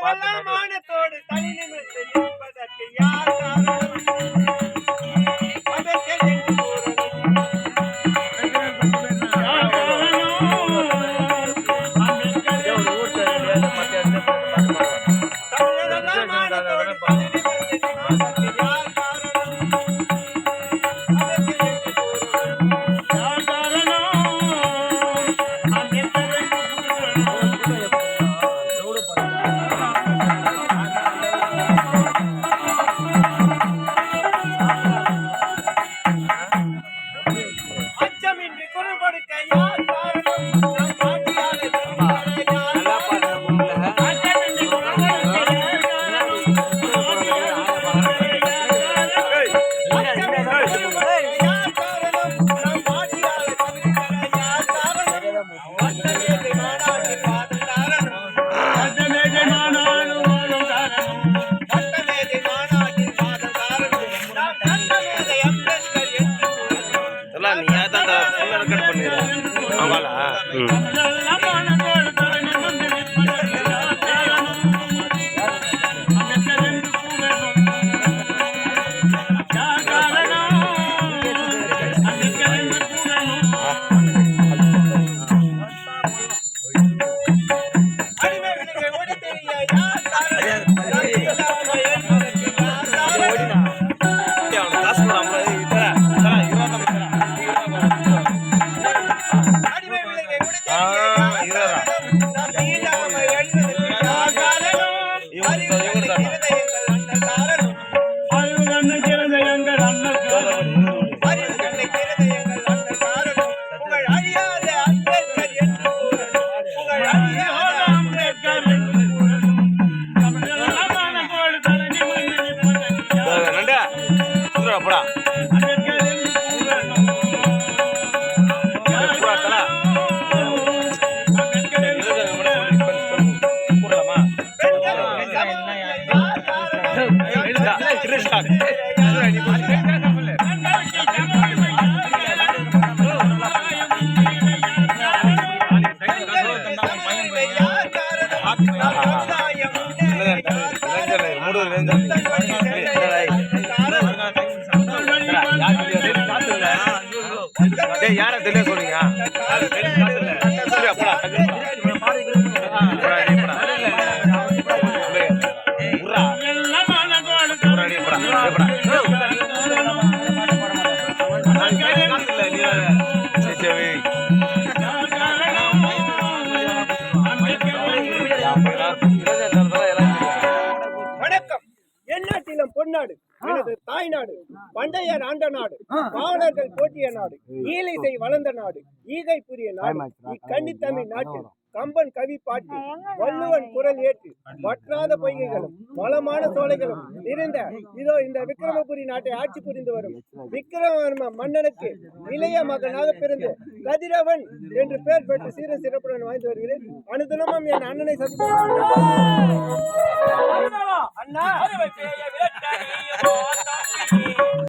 மானத்தோடு தனி நிமிர்ந்து நிற்பதற்கு யார் யார தெரிய சொல்றீங்க வணக்கம். எந்நாட்டிலும் பொன்னாடு எனது தாய் நாடு, பண்டைய ஆண்ட நாடு, பாவலர்கள் போற்றிய நாடு, ஈலிசை வளர்ந்த நாடு, ஈகை புரிய நாடு. இக்கன்னித்தமிழ் நாட்டில் கம்பன் கவி பாட்டு, வள்ளுவன் குரல் ஏற்று, வற்றாத பொய்கைகளும் வளமான சோலைகளும் நிறைந்த இதோ இந்த விக்ரமபுரி நாட்டை ஆட்சி புரிந்து வரும் விக்ரமவர்ம மன்னனுக்கு இளைய மகனாக பிறந்து கதிரவன் என்று பெயர் பெற்று சீர சிறப்புடன் வாழ்ந்து வருகிறேன். அனுதினமும் என் அண்ணனை சந்திக்கிறேன். அண்ணா